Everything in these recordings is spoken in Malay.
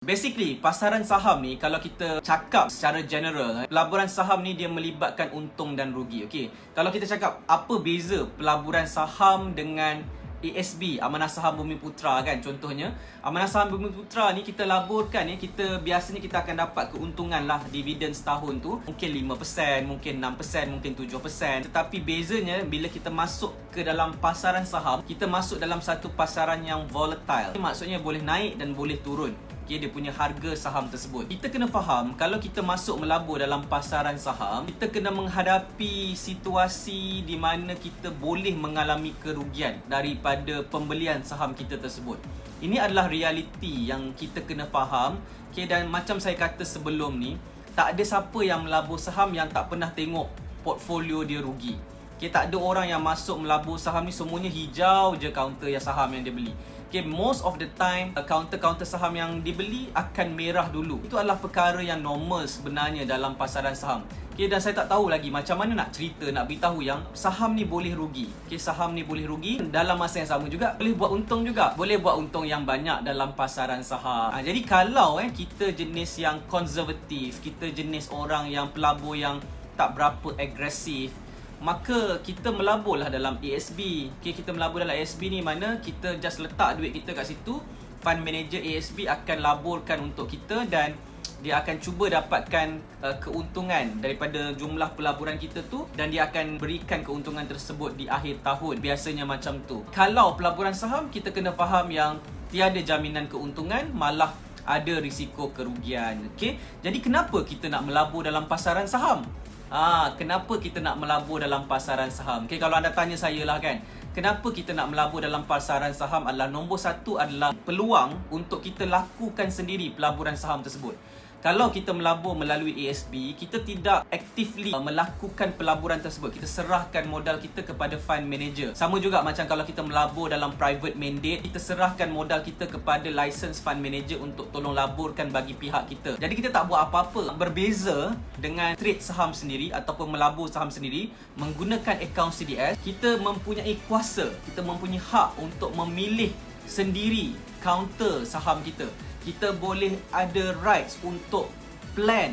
Basically, pasaran saham ni kalau kita cakap secara general, pelaburan saham ni dia melibatkan untung dan rugi. Okey. Kalau kita cakap apa beza pelaburan saham dengan ASB, Amanah Saham Bumiputra kan contohnya. Amanah Saham Bumiputra ni kita laburkan ni, biasanya kita akan dapat keuntungan lah dividen setahun tu mungkin 5%, mungkin 6%, mungkin 7%. Tetapi bezanya bila kita masuk ke dalam pasaran saham, kita masuk dalam satu pasaran yang volatile. Maksudnya boleh naik dan boleh turun. Dia punya harga saham tersebut. Kita kena faham, kalau kita masuk melabur dalam pasaran saham, kita kena menghadapi situasi di mana kita boleh mengalami kerugian daripada pembelian saham kita tersebut. Ini adalah realiti yang kita kena faham. Dan macam saya kata sebelum ni, tak ada siapa yang melabur saham yang tak pernah tengok portfolio dia rugi. Tak ada orang yang masuk melabur saham ni semuanya hijau je counter yang saham yang dia beli. Most of the time counter-counter saham yang dibeli akan merah dulu. Itu adalah perkara yang normal sebenarnya dalam pasaran saham. Dan saya tak tahu lagi macam mana nak cerita, nak beritahu yang saham ni boleh rugi. Saham ni boleh rugi, dalam masa yang sama juga boleh buat untung juga. Boleh buat untung yang banyak dalam pasaran saham. Jadi kalau kita jenis yang konservatif, kita jenis orang yang pelabur yang tak berapa agresif, maka kita melaburlah dalam ASB. Kita melabur dalam ASB ni mana kita just letak duit kita kat situ. Fund manager ASB akan laburkan untuk kita dan dia akan cuba dapatkan keuntungan daripada jumlah pelaburan kita tu, dan dia akan berikan keuntungan tersebut di akhir tahun. Biasanya macam tu. Kalau pelaburan saham, kita kena faham yang tiada jaminan keuntungan, malah ada risiko kerugian. Jadi kenapa kita nak melabur dalam pasaran saham? Kenapa kita nak melabur dalam pasaran saham? Kalau anda tanya saya lah kan, kenapa kita nak melabur dalam pasaran saham adalah nombor satu adalah peluang untuk kita lakukan sendiri pelaburan saham tersebut. Kalau kita melabur melalui ASB, kita tidak actively melakukan pelaburan tersebut. Kita serahkan modal kita kepada fund manager. Sama juga macam kalau kita melabur dalam private mandate, kita serahkan modal kita kepada license fund manager untuk tolong laburkan bagi pihak kita. Jadi kita tak buat apa-apa. Berbeza dengan trade saham sendiri ataupun melabur saham sendiri menggunakan akaun CDS, kita mempunyai kuasa, kita mempunyai hak untuk memilih sendiri counter saham kita. Kita boleh ada rights untuk plan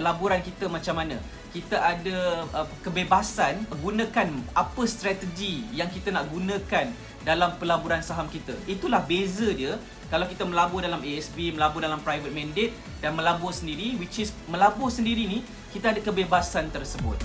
pelaburan kita macam mana. Kita ada kebebasan gunakan apa strategi yang kita nak gunakan dalam pelaburan saham kita. Itulah beza dia kalau kita melabur dalam ASB, melabur dalam private mandate dan melabur sendiri, which is melabur sendiri ni kita ada kebebasan tersebut.